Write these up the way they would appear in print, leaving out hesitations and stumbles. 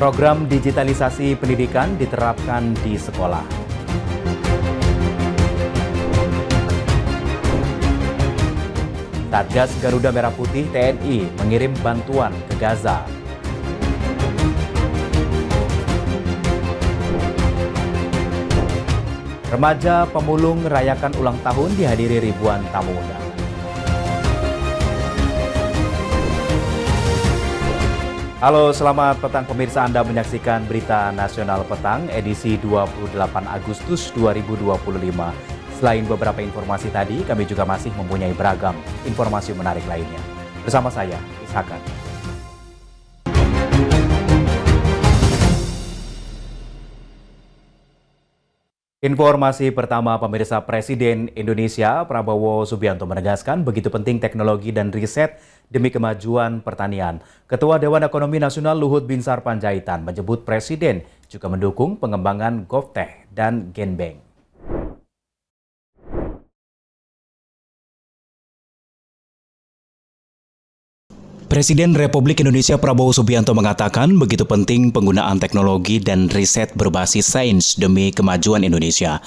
Program digitalisasi pendidikan diterapkan di sekolah. Satgas Garuda Merah Putih TNI mengirim bantuan ke Gaza. Remaja pemulung merayakan ulang tahun dihadiri ribuan tamu undangan. Halo, selamat petang pemirsa. Anda menyaksikan Berita Nasional Petang edisi 28 Agustus 2025. Selain beberapa informasi tadi, kami juga masih mempunyai beragam informasi menarik lainnya. Bersama saya, Ishakan. Informasi pertama, pemirsa, Presiden Indonesia Prabowo Subianto menegaskan begitu penting teknologi dan riset demi kemajuan pertanian. Ketua Dewan Ekonomi Nasional Luhut Binsar Panjaitan menyebut Presiden juga mendukung pengembangan GovTech dan Genbank. Presiden Republik Indonesia Prabowo Subianto mengatakan begitu penting penggunaan teknologi dan riset berbasis sains demi kemajuan Indonesia.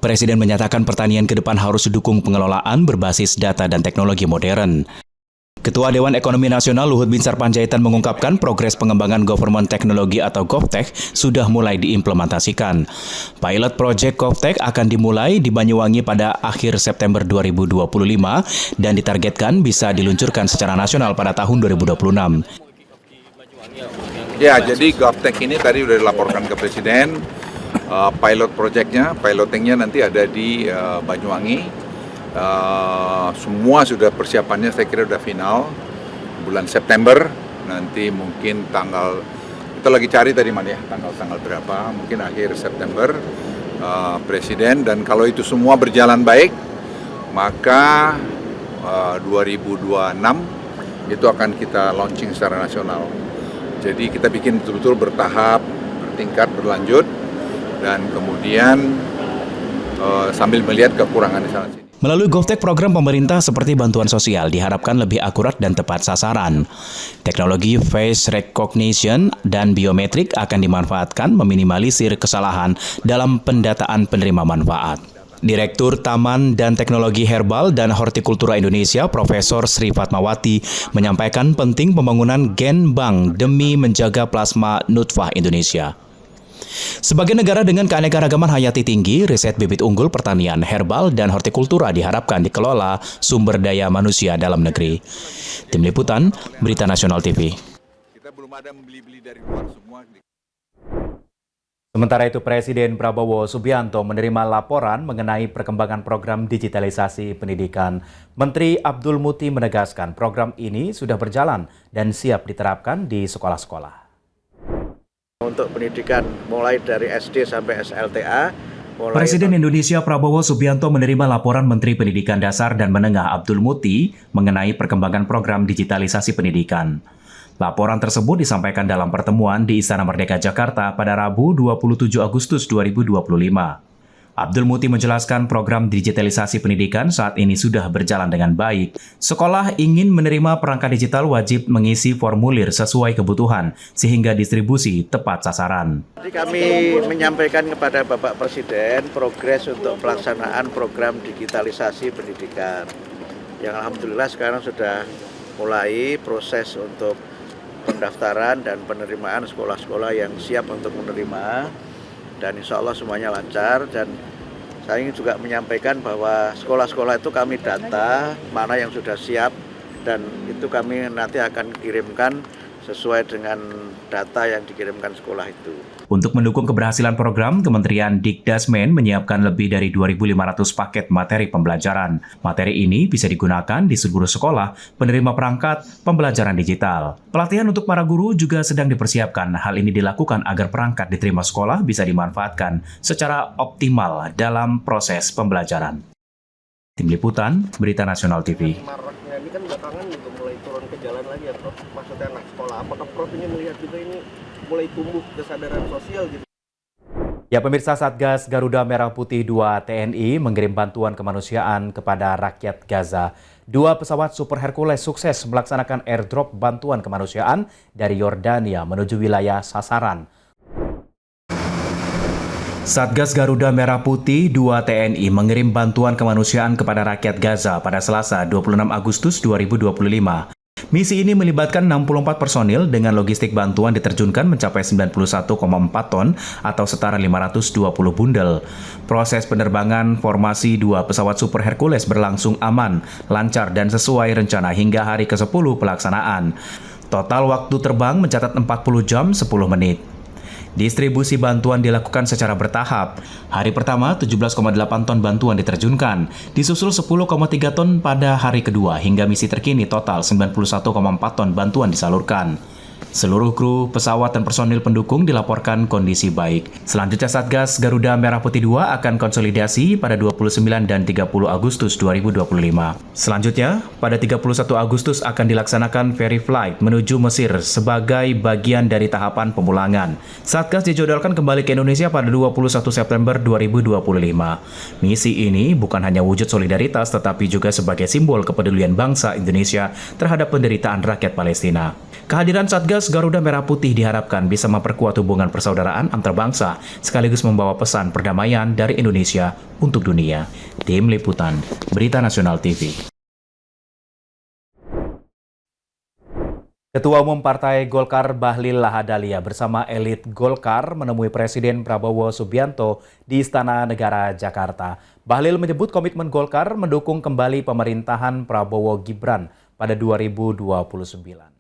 Presiden menyatakan pertanian ke depan harus didukung pengelolaan berbasis data dan teknologi modern. Ketua Dewan Ekonomi Nasional Luhut Binsar Panjaitan mengungkapkan progres pengembangan government teknologi atau GovTech sudah mulai diimplementasikan. Pilot Project GovTech akan dimulai di Banyuwangi pada akhir September 2025 dan ditargetkan bisa diluncurkan secara nasional pada tahun 2026. Ya, jadi GovTech ini tadi sudah dilaporkan ke Presiden. Pilot projectnya, pilotingnya nanti ada di Banyuwangi. Semua sudah persiapannya, saya kira sudah final bulan September, nanti mungkin tanggal, kita lagi cari tadi ya, tanggal berapa, mungkin akhir September Presiden, dan kalau itu semua berjalan baik maka 2026 itu akan kita launching secara nasional. Jadi kita bikin betul-betul bertahap, bertingkat, berlanjut, dan kemudian sambil melihat kekurangan di sana sini. Melalui GovTech, program pemerintah seperti bantuan sosial diharapkan lebih akurat dan tepat sasaran. Teknologi face recognition dan biometrik akan dimanfaatkan meminimalisir kesalahan dalam pendataan penerima manfaat. Direktur Taman dan Teknologi Herbal dan Hortikultura Indonesia, Profesor Sri Fatmawati, menyampaikan penting pembangunan Genbank demi menjaga plasma nutfah Indonesia. Sebagai negara dengan keanekaragaman hayati tinggi, riset bibit unggul pertanian, herbal, dan hortikultura diharapkan dikelola sumber daya manusia dalam negeri. Tim Liputan, Berita Nasional TV. Kita belum ada membeli dari luar semua. Sementara itu, Presiden Prabowo Subianto menerima laporan mengenai perkembangan program digitalisasi pendidikan. Menteri Abdul Muti menegaskan program ini sudah berjalan dan siap diterapkan di sekolah-sekolah. Untuk pendidikan mulai dari SD sampai SLTA. Presiden Indonesia Prabowo Subianto menerima laporan Menteri Pendidikan Dasar dan Menengah Abdul Muti mengenai perkembangan program digitalisasi pendidikan. Laporan tersebut disampaikan dalam pertemuan di Istana Merdeka Jakarta pada Rabu 27 Agustus 2025. Abdul Muti menjelaskan program digitalisasi pendidikan saat ini sudah berjalan dengan baik. Sekolah ingin menerima perangkat digital wajib mengisi formulir sesuai kebutuhan sehingga distribusi tepat sasaran. Jadi kami menyampaikan kepada Bapak Presiden progres untuk pelaksanaan program digitalisasi pendidikan. Yang alhamdulillah sekarang sudah mulai proses untuk pendaftaran dan penerimaan sekolah-sekolah yang siap untuk menerima. Dan insya Allah semuanya lancar, dan saya ingin juga menyampaikan bahwa sekolah-sekolah itu kami data mana yang sudah siap, dan itu kami nanti akan kirimkan sesuai dengan data yang dikirimkan sekolah itu. Untuk mendukung keberhasilan program, Kementerian Dikdasmen menyiapkan lebih dari 2.500 paket materi pembelajaran. Materi ini bisa digunakan di seluruh sekolah penerima perangkat pembelajaran digital. Pelatihan untuk para guru juga sedang dipersiapkan. Hal ini dilakukan agar perangkat diterima sekolah bisa dimanfaatkan secara optimal dalam proses pembelajaran. Tim Liputan, Berita Nasional TV. Maraknya ini kan belakangan juga mulai turun ke jalan lagi ya, Prof. Maksudnya anak sekolah. Apakah Prof ini melihat juga ini mulai tumbuh kesadaran sosial gitu? Ya, pemirsa, Satgas Garuda Merah Putih 2 TNI mengirim bantuan kemanusiaan kepada rakyat Gaza. 2 pesawat Super Hercules sukses melaksanakan airdrop bantuan kemanusiaan dari Yordania menuju wilayah sasaran. Satgas Garuda Merah Putih 2 TNI mengirim bantuan kemanusiaan kepada rakyat Gaza pada Selasa 26 Agustus 2025. Misi ini melibatkan 64 personil dengan logistik bantuan diterjunkan mencapai 91,4 ton atau setara 520 bundel. Proses penerbangan formasi 2 pesawat Super Hercules berlangsung aman, lancar dan sesuai rencana hingga hari ke-10 pelaksanaan. Total waktu terbang mencatat 40 jam 10 menit. Distribusi bantuan dilakukan secara bertahap. Hari pertama, 17,8 ton bantuan diterjunkan, disusul 10,3 ton pada hari kedua, hingga misi terkini total 91,4 ton bantuan disalurkan. Seluruh kru, pesawat, dan personil pendukung dilaporkan kondisi baik. Selanjutnya, Satgas Garuda Merah Putih 2 akan konsolidasi pada 29 dan 30 Agustus 2025. Selanjutnya, pada 31 Agustus akan dilaksanakan ferry flight menuju Mesir sebagai bagian dari tahapan pemulangan. Satgas dijadwalkan kembali ke Indonesia pada 21 September 2025. Misi ini bukan hanya wujud solidaritas, tetapi juga sebagai simbol kepedulian bangsa Indonesia terhadap penderitaan rakyat Palestina. Kehadiran Satgas Garuda Merah Putih diharapkan bisa memperkuat hubungan persaudaraan antar bangsa, sekaligus membawa pesan perdamaian dari Indonesia untuk dunia. Tim Liputan, Berita Nasional TV. Ketua Umum Partai Golkar Bahlil Lahadalia bersama elit Golkar menemui Presiden Prabowo Subianto di Istana Negara Jakarta. Bahlil menyebut komitmen Golkar mendukung kembali pemerintahan Prabowo Gibran pada 2029.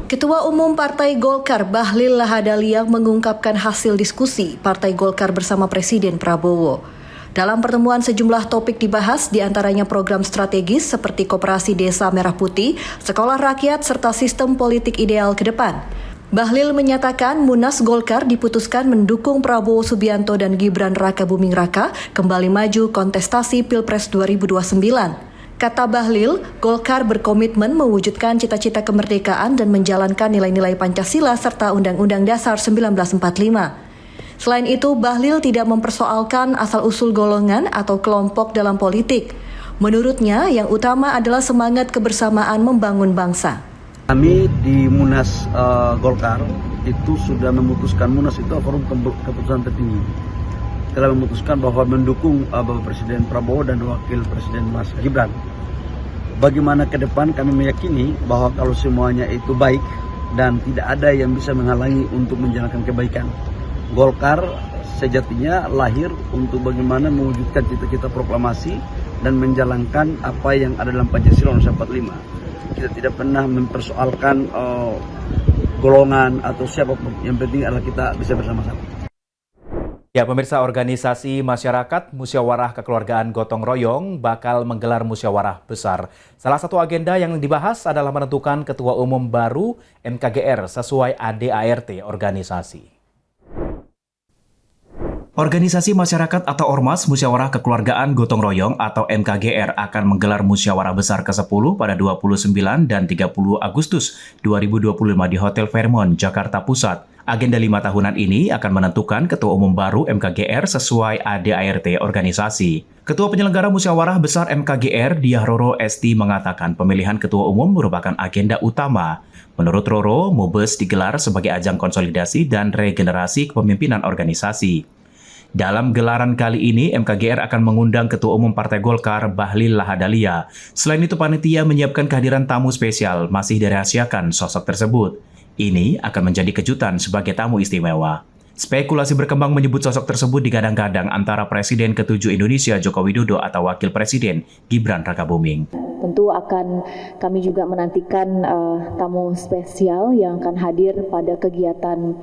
Ketua Umum Partai Golkar Bahlil Lahadalia mengungkapkan hasil diskusi Partai Golkar bersama Presiden Prabowo. Dalam pertemuan sejumlah topik dibahas, diantaranya program strategis seperti Koperasi Desa Merah Putih, Sekolah Rakyat, serta sistem politik ideal ke depan. Bahlil menyatakan Munas Golkar diputuskan mendukung Prabowo Subianto dan Gibran Raka Buming Raka kembali maju kontestasi Pilpres 2029. Kata Bahlil, Golkar berkomitmen mewujudkan cita-cita kemerdekaan dan menjalankan nilai-nilai Pancasila serta Undang-Undang Dasar 1945. Selain itu, Bahlil tidak mempersoalkan asal-usul golongan atau kelompok dalam politik. Menurutnya, yang utama adalah semangat kebersamaan membangun bangsa. Kami di Munas Golkar itu sudah memutuskan, Munas itu forum keputusan tertinggi, telah memutuskan bahwa mendukung Bapak Presiden Prabowo dan Wakil Presiden Mas Gibran. Bagaimana ke depan, kami meyakini bahwa kalau semuanya itu baik dan tidak ada yang bisa menghalangi untuk menjalankan kebaikan. Golkar sejatinya lahir untuk bagaimana mewujudkan cita-cita proklamasi dan menjalankan apa yang ada dalam Pancasila nomor 45. Kita tidak pernah mempersoalkan golongan atau siapapun. Yang penting adalah kita bisa bersama-sama. Ya, pemirsa, organisasi masyarakat Musyawarah Kekeluargaan Gotong Royong bakal menggelar musyawarah besar. Salah satu agenda yang dibahas adalah menentukan ketua umum baru MKGR sesuai ADART organisasi. Organisasi masyarakat atau Ormas Musyawarah Kekeluargaan Gotong Royong atau MKGR akan menggelar musyawarah besar ke-10 pada 29 dan 30 Agustus 2025 di Hotel Fairmont, Jakarta Pusat. Agenda 5 tahunan ini akan menentukan ketua umum baru MKGR sesuai ADART organisasi. Ketua penyelenggara musyawarah besar MKGR, Diah Roro Esti, mengatakan pemilihan ketua umum merupakan agenda utama. Menurut Roro, Mubes digelar sebagai ajang konsolidasi dan regenerasi kepemimpinan organisasi. Dalam gelaran kali ini, MKGR akan mengundang Ketua Umum Partai Golkar Bahlil Lahadalia. Selain itu, panitia menyiapkan kehadiran tamu spesial, masih dirahasiakan sosok tersebut. Ini akan menjadi kejutan sebagai tamu istimewa. Spekulasi berkembang menyebut sosok tersebut digadang-gadang antara Presiden ke-7 Indonesia Joko Widodo atau Wakil Presiden Gibran Raka Buming. Tentu akan kami juga menantikan tamu spesial yang akan hadir pada kegiatan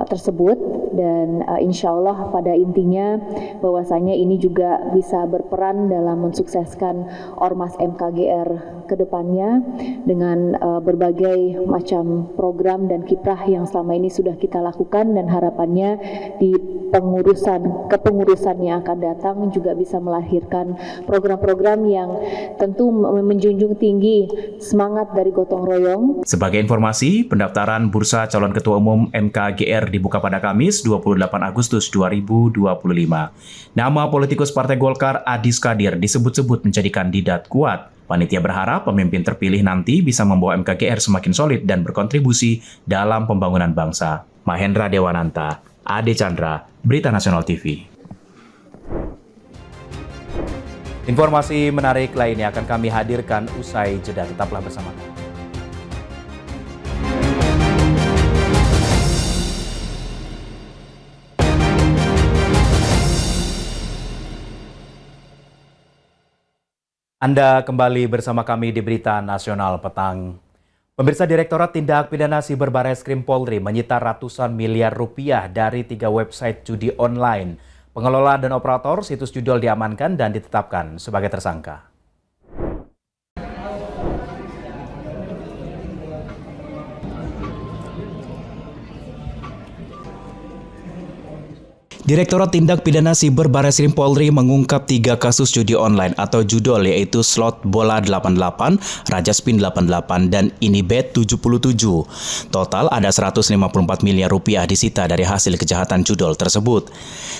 tersebut dan insya Allah pada intinya bahwasanya ini juga bisa berperan dalam mensukseskan Ormas MKGR ke depannya dengan berbagai macam program dan kiprah yang selama ini sudah kita lakukan dan harapannya di kepengurusan yang akan datang juga bisa melahirkan program-program yang tentu menjunjung tinggi semangat dari gotong royong. Sebagai informasi, pendaftaran Bursa Calon Ketua Umum MKGR dibuka pada Kamis 28 Agustus 2025. Nama politikus Partai Golkar Adis Kadir disebut-sebut menjadi kandidat kuat. Panitia berharap pemimpin terpilih nanti bisa membawa MKGR semakin solid dan berkontribusi dalam pembangunan bangsa. Mahendra Dewananta, Ade Chandra, Berita Nasional TV. Informasi menarik lainnya akan kami hadirkan usai jeda. Tetaplah bersama kami. Anda kembali bersama kami di Berita Nasional Petang. Pemirsa, Direktorat Tindak Pidana Siber Barreskrim Polri menyita ratusan miliar rupiah dari 3 website judi online. Pengelola dan operator situs judul diamankan dan ditetapkan sebagai tersangka. Direktorat Tindak Pidana Siber Barreskrim Polri mengungkap 3 kasus judi online atau judol, yaitu Slot Bola 88, Raja Spin 88, dan Inibet 77. Total ada 154 miliar rupiah disita dari hasil kejahatan judol tersebut.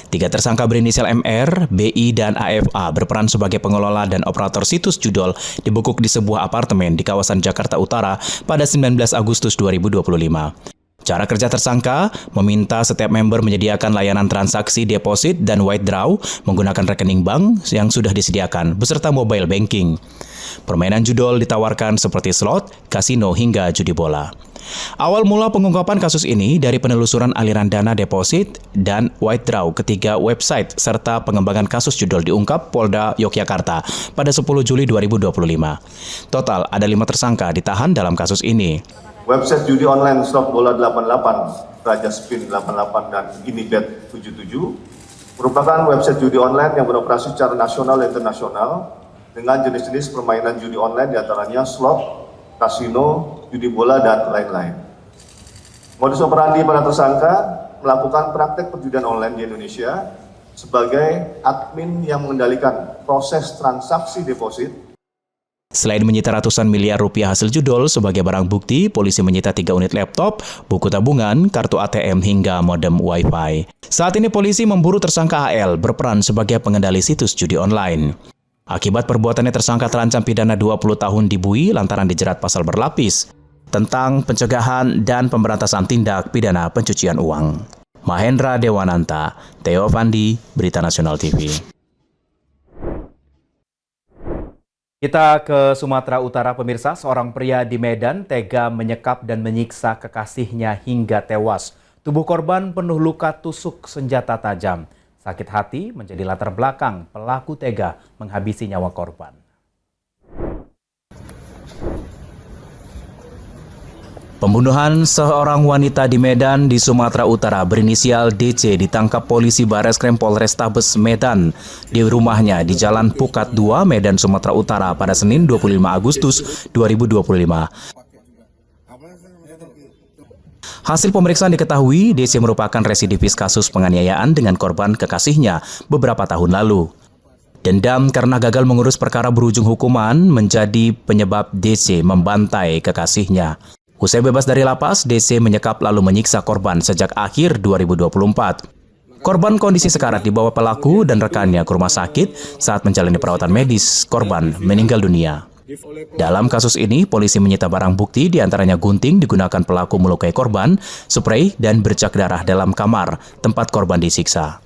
3 tersangka berinisial MR, BI, dan AFA berperan sebagai pengelola dan operator situs judol dibekuk di sebuah apartemen di kawasan Jakarta Utara pada 19 Agustus 2025. Cara kerja tersangka meminta setiap member menyediakan layanan transaksi deposit dan withdraw menggunakan rekening bank yang sudah disediakan beserta mobile banking. Permainan judol ditawarkan seperti slot, kasino, hingga judi bola. Awal mula pengungkapan kasus ini dari penelusuran aliran dana deposit dan withdraw ketiga website serta pengembangan kasus judol diungkap Polda Yogyakarta pada 10 Juli 2025. Total ada 5 tersangka ditahan dalam kasus ini. Website judi online Slot Bola 88, Raja Spin 88, dan Inibet 77 merupakan website judi online yang beroperasi secara nasional dan internasional dengan jenis-jenis permainan judi online diantaranya slot, kasino, judi bola, dan lain-lain. Modus operandi para tersangka melakukan praktek perjudian online di Indonesia sebagai admin yang mengendalikan proses transaksi deposit. Selain menyita ratusan miliar rupiah hasil judol, sebagai barang bukti, polisi menyita 3 unit laptop, buku tabungan, kartu ATM, hingga modem Wi-Fi. Saat ini polisi memburu tersangka AL berperan sebagai pengendali situs judi online. Akibat perbuatannya, tersangka terancam pidana 20 tahun di Bui lantaran dijerat pasal berlapis tentang pencegahan dan pemberantasan tindak pidana pencucian uang. Mahendra Dewananta, Theo Fandi, Berita Nasional TV. Kita ke Sumatera Utara, pemirsa. Seorang pria di Medan tega menyekap dan menyiksa kekasihnya hingga tewas. Tubuh korban penuh luka tusuk senjata tajam. Sakit hati menjadi latar belakang pelaku tega menghabisi nyawa korban. Pembunuhan seorang wanita di Medan di Sumatera Utara berinisial DC ditangkap polisi Barreskrim Polrestabes Medan di rumahnya di Jalan Pukat 2, Medan, Sumatera Utara pada Senin 25 Agustus 2025. Hasil pemeriksaan diketahui DC merupakan residivis kasus penganiayaan dengan korban kekasihnya beberapa tahun lalu. Dendam karena gagal mengurus perkara berujung hukuman menjadi penyebab DC membantai kekasihnya. Usai bebas dari lapas, DC menyekap lalu menyiksa korban sejak akhir 2024. Korban kondisi sekarat dibawa pelaku dan rekannya ke rumah sakit saat menjalani perawatan medis. Korban meninggal dunia. Dalam kasus ini, polisi menyita barang bukti diantaranya gunting digunakan pelaku melukai korban, spray, dan bercak darah dalam kamar tempat korban disiksa.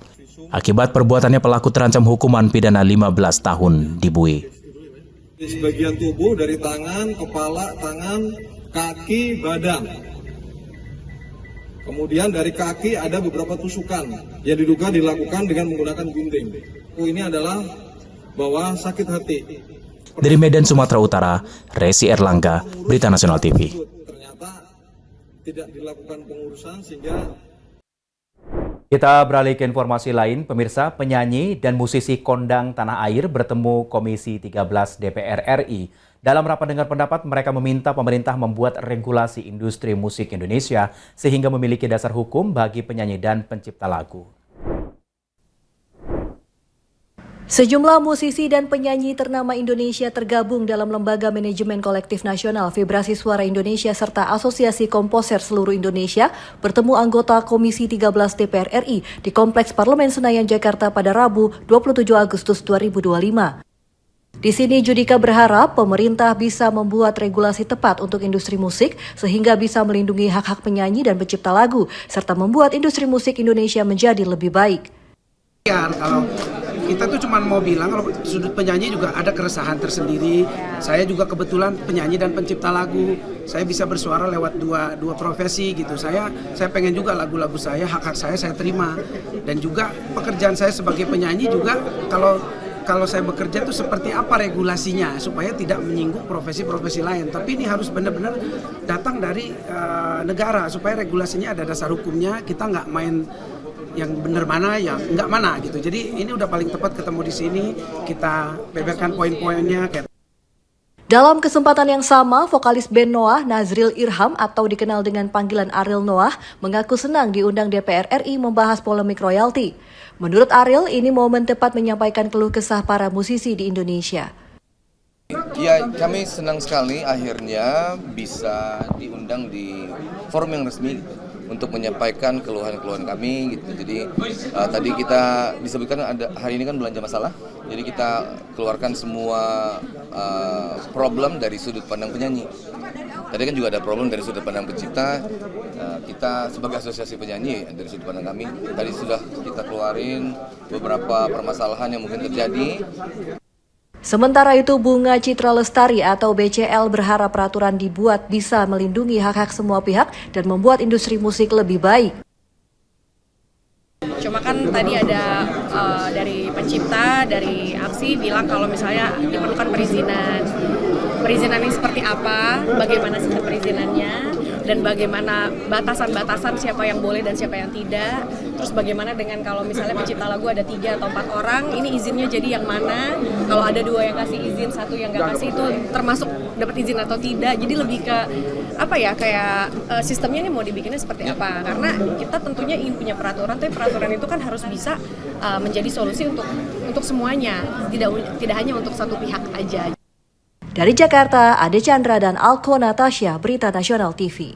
Akibat perbuatannya, pelaku terancam hukuman pidana 15 tahun di Bui. Di sebagian tubuh dari tangan, kepala, tangan, kaki, badan. Kemudian dari kaki ada beberapa tusukan yang diduga dilakukan dengan menggunakan gunting. Ini adalah bahwa sakit hati. Dari Medan, Sumatera Utara, Resi Erlangga, Berita Nasional TV. Ternyata tidak dilakukan pengurusan sehingga. Kita beralih ke informasi lain, pemirsa. Penyanyi dan musisi kondang tanah air bertemu Komisi 13 DPR RI. Dalam rapat dengar pendapat, mereka meminta pemerintah membuat regulasi industri musik Indonesia sehingga memiliki dasar hukum bagi penyanyi dan pencipta lagu. Sejumlah musisi dan penyanyi ternama Indonesia tergabung dalam Lembaga Manajemen Kolektif Nasional Vibrasi Suara Indonesia serta Asosiasi Komposer Seluruh Indonesia bertemu anggota Komisi 13 DPR RI di Kompleks Parlemen Senayan, Jakarta pada Rabu 27 Agustus 2025. Di sini Judika berharap pemerintah bisa membuat regulasi tepat untuk industri musik sehingga bisa melindungi hak-hak penyanyi dan pencipta lagu serta membuat industri musik Indonesia menjadi lebih baik. Kalau kita tuh cuma mau bilang kalau sudut penyanyi juga ada keresahan tersendiri. Saya juga kebetulan penyanyi dan pencipta lagu. Saya bisa bersuara lewat dua profesi gitu. Saya pengen juga lagu-lagu saya, hak-hak saya terima. Dan juga pekerjaan saya sebagai penyanyi juga kalau saya bekerja tuh seperti apa regulasinya supaya tidak menyinggung profesi-profesi lain. Tapi ini harus benar-benar datang dari negara supaya regulasinya ada dasar hukumnya. Kita nggak main yang benar mana, yang nggak mana gitu. Jadi ini udah paling tepat ketemu di sini, kita beberkan poin-poinnya. Dalam kesempatan yang sama, vokalis band Noah, Nazril Irham atau dikenal dengan panggilan Ariel Noah, mengaku senang diundang DPR RI membahas polemik royalti. Menurut Ariel, ini momen tepat menyampaikan keluh kesah para musisi di Indonesia. Ya, kami senang sekali akhirnya bisa diundang di forum yang resmi untuk menyampaikan keluhan-keluhan kami gitu. Jadi tadi kita disebutkan ada hari ini kan belanja masalah. Jadi kita keluarkan semua problem dari sudut pandang penyanyi. Tadi kan juga ada problem dari sudut pandang pencipta. Kita sebagai asosiasi penyanyi dari sudut pandang kami tadi sudah kita keluarin beberapa permasalahan yang mungkin terjadi. Sementara itu, Bunga Citra Lestari atau BCL berharap peraturan dibuat bisa melindungi hak-hak semua pihak dan membuat industri musik lebih baik. Cuma kan tadi ada dari pencipta, dari aksi bilang kalau misalnya diperlukan perizinan. Perizinan ini seperti apa, bagaimana sistem perizinannya, dan bagaimana batasan-batasan siapa yang boleh dan siapa yang tidak. Terus bagaimana dengan kalau misalnya pencipta lagu ada 3 atau 4 orang, ini izinnya jadi yang mana? Kalau ada 2 yang kasih izin, 1 yang nggak kasih, itu termasuk dapat izin atau tidak. Jadi lebih ke apa ya, kayak sistemnya ini mau dibikinnya seperti apa? Karena kita tentunya ingin punya peraturan, tapi peraturan itu kan harus bisa menjadi solusi untuk semuanya, tidak hanya untuk satu pihak aja. Dari Jakarta, Ade Chandra dan Alko Natasha, Berita Nasional TV.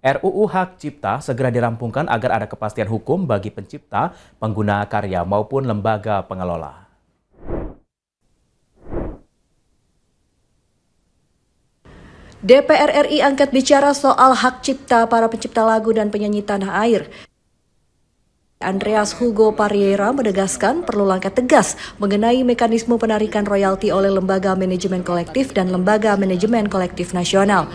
RUU Hak Cipta segera dirampungkan agar ada kepastian hukum bagi pencipta, pengguna karya maupun lembaga pengelola. DPR RI angkat bicara soal hak cipta para pencipta lagu dan penyanyi tanah air. Andreas Hugo Parreira menegaskan perlu langkah tegas mengenai mekanisme penarikan royalti oleh Lembaga Manajemen Kolektif dan Lembaga Manajemen Kolektif Nasional.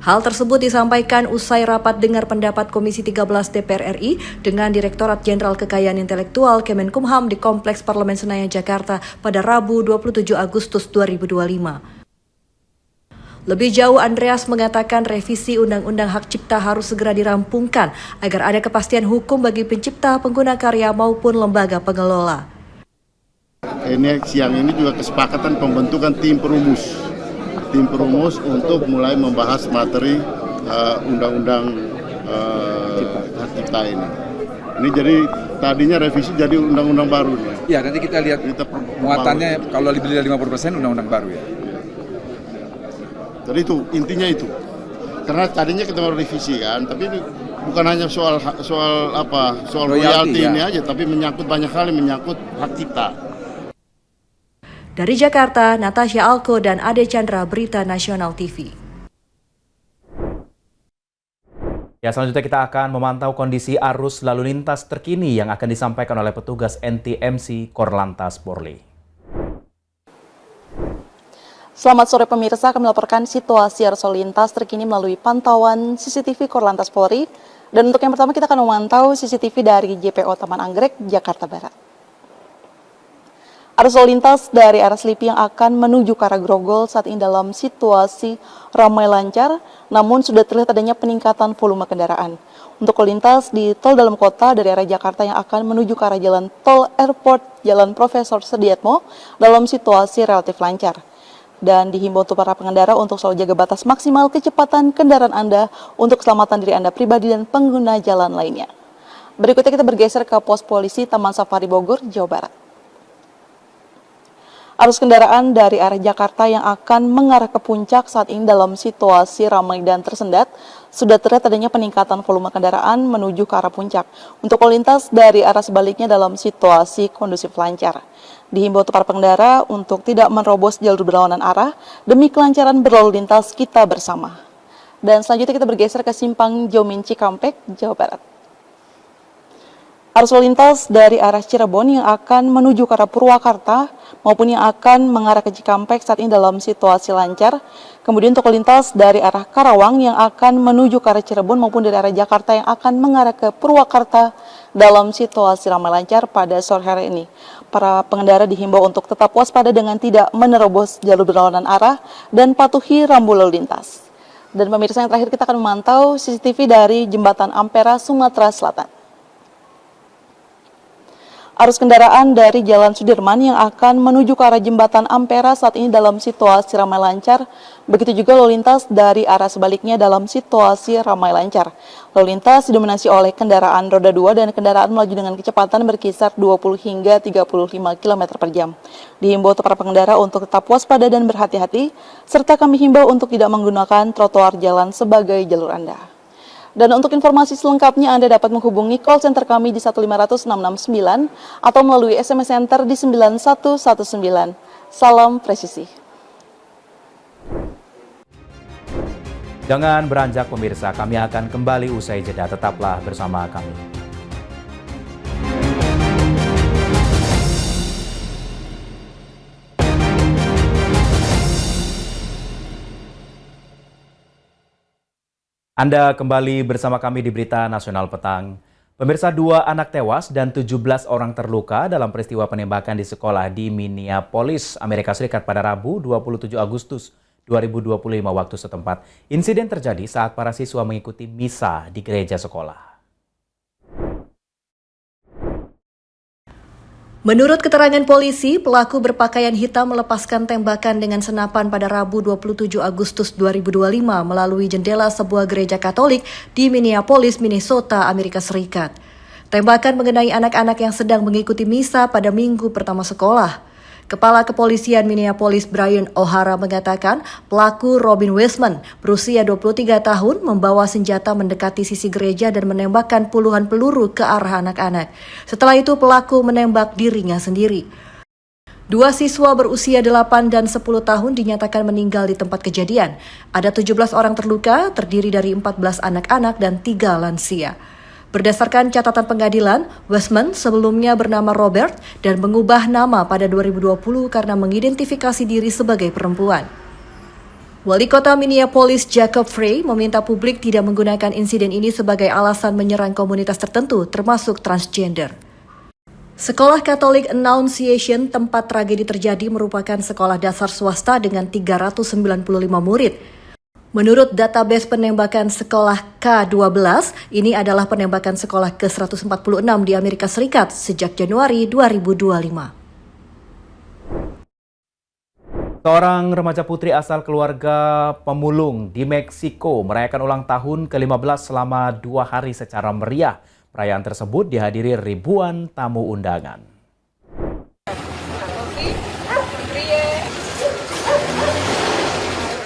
Hal tersebut disampaikan usai rapat dengar pendapat Komisi 13 DPR RI dengan Direktorat Jenderal Kekayaan Intelektual Kemenkumham di Kompleks Parlemen Senayan, Jakarta pada Rabu 27 Agustus 2025. Lebih jauh, Andreas mengatakan revisi Undang-Undang Hak Cipta harus segera dirampungkan agar ada kepastian hukum bagi pencipta, pengguna karya maupun lembaga pengelola. Ini siang ini juga kesepakatan pembentukan tim perumus untuk mulai membahas materi Undang-Undang Hak Cipta ini. Ini jadi tadinya revisi jadi undang-undang baru. Ya, nanti kita lihat muatannya kalau lebih dari 50% undang-undang baru ya. Jadi itu intinya itu. Karena tadinya kita mau revisi kan, tapi ini bukan hanya soal royalti ini aja, tapi menyangkut banyak hal, menyangkut hak cipta. Dari Jakarta, Natasha Alko dan Ade Chandra, Berita Nasional TV. Ya, selanjutnya kita akan memantau kondisi arus lalu lintas terkini yang akan disampaikan oleh petugas NTMC Korlantas Polri. Selamat sore pemirsa, kami melaporkan situasi arus lalu lintas terkini melalui pantauan CCTV Korlantas Polri. Dan untuk yang pertama kita akan memantau CCTV dari JPO Taman Anggrek, Jakarta Barat. Arus lalu lintas dari arah Selipi yang akan menuju ke arah Grogol saat ini dalam situasi ramai lancar, namun sudah terlihat adanya peningkatan volume kendaraan. Untuk lalu lintas di tol dalam kota dari arah Jakarta yang akan menuju ke arah jalan tol Airport, Jalan Profesor Sediatmo dalam situasi relatif lancar. Dan dihimbau untuk para pengendara untuk selalu jaga batas maksimal kecepatan kendaraan Anda untuk keselamatan diri Anda pribadi dan pengguna jalan lainnya. Berikutnya kita bergeser ke pos polisi Taman Safari Bogor, Jawa Barat. Arus kendaraan dari arah Jakarta yang akan mengarah ke puncak saat ini dalam situasi ramai dan tersendat, sudah terlihat adanya peningkatan volume kendaraan menuju ke arah puncak. Untuk lalu lintas dari arah sebaliknya dalam situasi kondusif lancar. Dihimbau untuk para pengendara untuk tidak menerobos jalur berlawanan arah demi kelancaran berlalu lintas kita bersama. Dan selanjutnya kita bergeser ke Simpang Jomin Cikampek, Jawa Barat. Arus lalu lintas dari arah Cirebon yang akan menuju ke arah Purwakarta maupun yang akan mengarah ke Cikampek saat ini dalam situasi lancar. Kemudian untuk lalu lintas dari arah Karawang yang akan menuju ke arah Cirebon maupun dari arah Jakarta yang akan mengarah ke Purwakarta dalam situasi ramai lancar pada sore hari ini. Para pengendara dihimbau untuk tetap waspada dengan tidak menerobos jalur berlawanan arah dan patuhi rambu lalu lintas. Dan pemirsa, yang terakhir kita akan memantau CCTV dari Jembatan Ampera, Sumatera Selatan. Arus kendaraan dari Jalan Sudirman yang akan menuju ke arah Jembatan Ampera saat ini dalam situasi ramai lancar. Begitu juga lalu lintas dari arah sebaliknya dalam situasi ramai lancar. Lalu lintas didominasi oleh kendaraan roda 2 dan kendaraan melaju dengan kecepatan berkisar 20 hingga 35 km per jam. Dihimbau para pengendara untuk tetap waspada dan berhati-hati, serta kami himbau untuk tidak menggunakan trotoar jalan sebagai jalur Anda. Dan untuk informasi selengkapnya Anda dapat menghubungi call center kami di 1500669 atau melalui SMS Center di 9119. Salam presisi. Jangan beranjak pemirsa, kami akan kembali usai jeda. Tetaplah bersama kami. Anda kembali bersama kami di Berita Nasional Petang. Pemirsa, 2 anak tewas dan 17 orang terluka dalam peristiwa penembakan di sekolah di Minneapolis, Amerika Serikat pada Rabu 27 Agustus 2025 waktu setempat. Insiden terjadi saat para siswa mengikuti misa di gereja sekolah. Menurut keterangan polisi, pelaku berpakaian hitam melepaskan tembakan dengan senapan pada Rabu 27 Agustus 2025 melalui jendela sebuah gereja Katolik di Minneapolis, Minnesota, Amerika Serikat. Tembakan mengenai anak-anak yang sedang mengikuti misa pada minggu pertama sekolah. Kepala Kepolisian Minneapolis Brian O'Hara mengatakan pelaku Robin Wiseman berusia 23 tahun membawa senjata mendekati sisi gereja dan menembakkan puluhan peluru ke arah anak-anak. Setelah itu pelaku menembak dirinya sendiri. 2 siswa berusia 8 dan 10 tahun dinyatakan meninggal di tempat kejadian. Ada 17 orang terluka, terdiri dari 14 anak-anak dan 3 lansia. Berdasarkan catatan pengadilan, Wiseman sebelumnya bernama Robert dan mengubah nama pada 2020 karena mengidentifikasi diri sebagai perempuan. Wali Kota Minneapolis Jacob Frey meminta publik tidak menggunakan insiden ini sebagai alasan menyerang komunitas tertentu, termasuk transgender. Sekolah Katolik Annunciation tempat tragedi terjadi merupakan sekolah dasar swasta dengan 395 murid. Menurut database penembakan sekolah K-12, ini adalah penembakan sekolah ke-146 di Amerika Serikat sejak Januari 2025. Seorang remaja putri asal keluarga pemulung di Meksiko merayakan ulang tahun ke-15 selama 2 hari secara meriah. Perayaan tersebut dihadiri ribuan tamu undangan.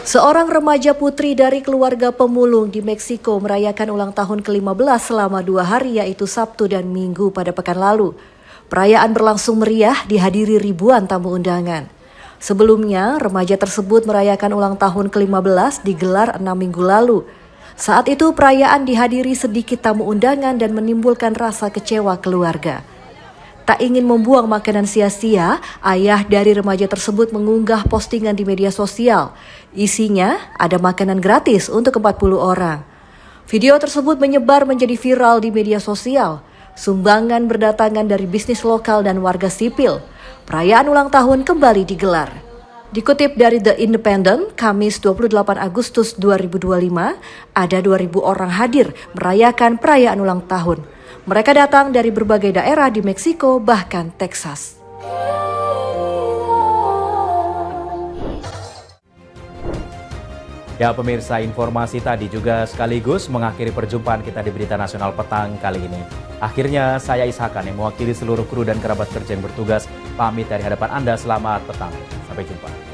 Seorang remaja putri dari keluarga pemulung di Meksiko merayakan ulang tahun ke-15 selama 2 hari, yaitu Sabtu dan Minggu pada pekan lalu. Perayaan berlangsung meriah dihadiri ribuan tamu undangan. Sebelumnya, remaja tersebut merayakan ulang tahun ke-15 digelar 6 minggu lalu. Saat itu perayaan dihadiri sedikit tamu undangan dan menimbulkan rasa kecewa keluarga. Tak ingin membuang makanan sia-sia, ayah dari remaja tersebut mengunggah postingan di media sosial. Isinya ada makanan gratis untuk 40 orang. Video tersebut menyebar menjadi viral di media sosial. Sumbangan berdatangan dari bisnis lokal dan warga sipil. Perayaan ulang tahun kembali digelar. Dikutip dari The Independent, Kamis 28 Agustus 2025, ada 2.000 orang hadir merayakan perayaan ulang tahun. Mereka datang dari berbagai daerah di Meksiko, bahkan Texas. Ya pemirsa, informasi tadi juga sekaligus mengakhiri perjumpaan kita di Berita Nasional Petang kali ini. Akhirnya saya Ishakan yang mewakili seluruh kru dan kerabat kerja yang bertugas pamit dari hadapan Anda. Selamat petang. Sampai jumpa.